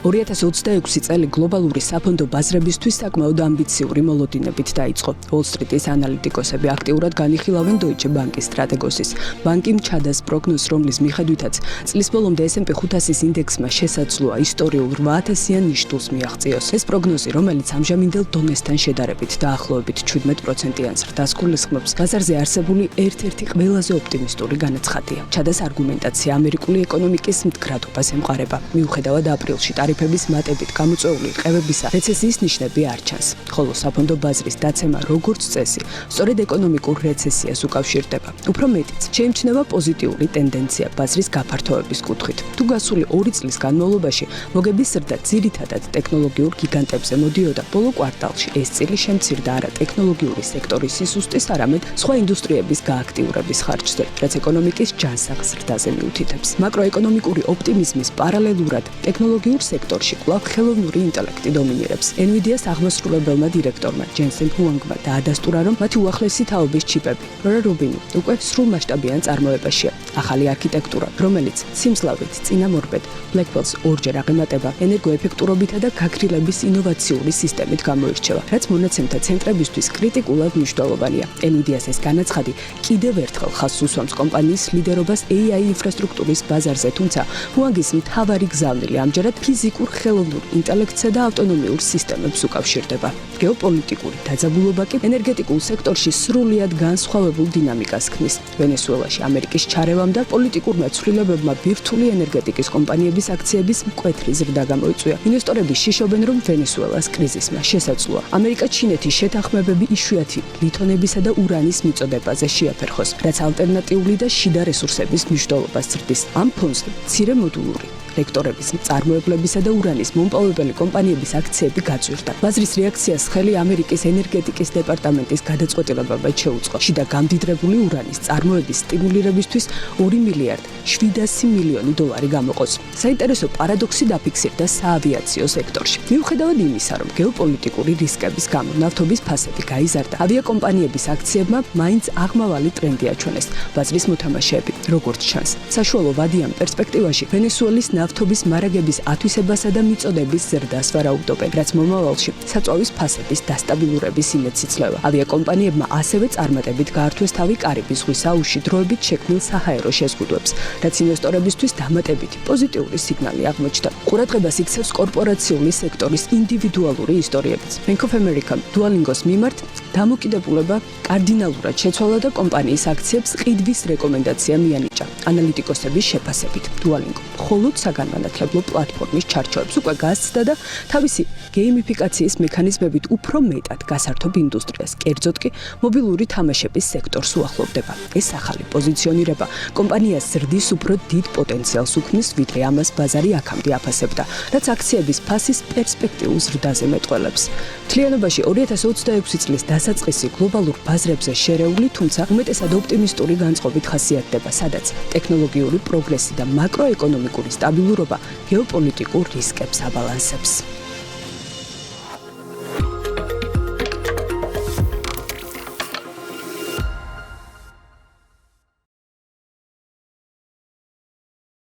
2026 წელი გლობალური საფონდო ბაზრებისთვის საკმაოდ ამბიციური მოლოდინებით დაიწყო. Wall Street-ის ანალიტიკოსები აქტიურად განიხილავენ Deutsche Bank-ის სტრატეგოსის ბანკი ჩადას პროგნოზს, რომლის მიხედვითაც წლის ბოლომდე S&P 500-ის ინდექსმა შესაძლოა ისტორიულ 8000-იან ნიშტულს მიაღწიოს. ეს პროგნოზი, რომელიც ამჟამინდელ დონესთან შედარებით დაახლოებით 17%-იან ზრდას გულისხმობს, ბაზარზე არსებული ერთ-ერთი ყველაზე ოპტიმისტური განაცხადია. ჩადას არგუმენტაცია ამერიკული ეკონომიკის მდგრადობას ემყარება. მიუხედავად აპრილში ტარიფების მატებით გამოწვეული ყევებისა, რეცესიის ნიშნები არ ჩანს. ხოლო საფონდო ბაზრის დაცემა, როგორც წესი, სწორედ ეკონომიკურ რეცესიას უკავშირდება. უფრო მეტიც, შეიმჩნევა პოზიტიური ტენდენცია ბაზრის გაფართოების კუთხით. თუ გასული 2 წლის განმავლობაში მოგების ზრდა ძირითადად ტექნოლოგიურ გიგანტებზე მოდიოდა, ბოლო კვარტალში ეს წილი შემცირდა არა ტექნოლოგიური სექტორის სისუსტის, არამედ სხვა ინდუსტრიების გააქტიურების ხარჯზე, რაც ეკონომიკის ჯანსაღ ზრდაზე მიუთითებს. მაკროეკონომიკური ოპტიმიზმის პარალელურად ტექნოლოგიურ სექტორში კვლავ ხელოვნური ინტელექტი დომინირებს. NVIDIA-ს აღმასრულებელმა დირექტორმა ჯენსენ ჰუანგმა დაადასტურა, რომ მათი უახლესი თაობის ჩიპები, Rora Rubin, უკვე სრულმასშტაბიან წარმოებაშია. ახალი არქიტექტურა, რომელიც სიმძლავრით წინამორბედ Blackwell-ს ორჯერ აღემატება, ენერგოეფექტურობითა და გაქრილების ინოვაციური სისტემით გამოირჩევა, რაც მონაცემთა ცენტრებისთვის კრიტიკულად მნიშვნელოვანია. NVIDIA-ს ეს განაცხადი კიდევ ერთხელ ხაზს უსვამს კომპანიის ლიდერობას AI ინფრასტრუქტურის ბაზარზე, თუმცა ჰუანგის მთავარი გზავნილი ამჯერად ფიზიკურ ხელოვნურ ინტელექტსა და ავტონომიურ სისტემებს უკავშირდება. გეოპოლიტიკური დაძაბულობა კი ენერგეტიკულ სექტორში სრულიად განსხვავებულ დინამიკას ქმნის. ვენესუელაში ამერიკის ჩარევამ და პოლიტიკურმა ცვლილებებმა ბირთვული ენერგეტიკის კომპანიების აქციების მკვეთრი ზრდა გამოიწვია. ინვესტორები შიშობენ, რომ ვენესუელას კრიზისმა შესაძლოა ამერიკა-ჩინეთის შეთანხმებები იშვიათი ლითონებისა და ურანის მიწოდებაზე შეაფერხოს, რაც ალტერნატიული და შიდა რესურსების მნიშვნელობას ზრდის. ამ ფონზე მცირე მოდულური რექტორების წარმოებლებისა და ურანის მომპოვებელი კომპანიების აქციები გაწვირდა. ბაზრის რეაქციას ხელი ამერიკის ენერგეტიკის დეპარტამენტის გადაწყვეტილებებად შეუწყო. შიდა გამდიდრებული ურანის წარმოების სტიმულირებისთვის 2 მილიარდ 700 მილიონი დოლარი გამოყოს. საინტერესო პარადოქსი დაფიქსირდა საავიაციო სექტორში. მიუხედავად იმისა, რომ გეოპოლიტიკური რისკების გამო ნავთობის ფასები გაიზარდა, ავიაკომპანიების აქციებმა მაინც აღმავალი ტრენდი აჩვენეს. ბაზრის მოთამაშეები, როგორც ჩანს, საშუალო ვადიან პერსპექტივაში ვენესუელის ნავთობის მარაგების ათვისებასა და მიწოდების ზრდას ვარაუდობენ, რაც მომავალში საწვავის ფასების დასტაბილურების იმედს იძლევა. ავიაკომპანიებმა ასევე წარმატებით გაართვეს თავი კარიბის ზღვის აუზში დროებით შექმნილ საჰაერო შეზღუდვებს, რაც ინვესტორებისთვის დამატებითი პოზიტიური სიგნალი აღმოჩნდა. ყურადღებას იქცევს კორპორაციული სექტორის ინდივიდუალური ისტორიებიც. Bank of America Duolingo-s მიმართ დამოკიდებულება კარდინალურად შეცვალა და კომპანიის აქციებს ყიდვის რეკომენდაცია მიანიჭა. ანალიტიკოსების შეფასებით, Duolingo მხოლოდ საგანმანათლებლო პლატფორმის ჩარჩოებს უკვე გასცდა და თავისი გეიმიფიკაციის მექანიზმებით უფრო მეტად გასართობ ინდუსტრიას, კერძოდ კი მობილური თამაშების სექტორს უახლოვდება. ეს ახალი პოზიციონირება კომპანიას ზრდის უფრო დიდ პოტენციალს უქმნის, ვიდრე ამას ბაზარი აქამდე აფასებდა, რაც აქციების ფასის პერსპექტიულ ზრდაზე მეტყველებს. მთლიანობაში 2026 წლის დასაწყისი გლობალურ ბაზრებზე შერეული, თუმცა უმეტესად ოპტიმისტური განწყობით ხასიათდება, სადაც ტექნოლოგიური პროგრესი და მაკროეკონომიკური სტაბილურობა გეოპოლიტიკურ რისკებს აბალანსებს.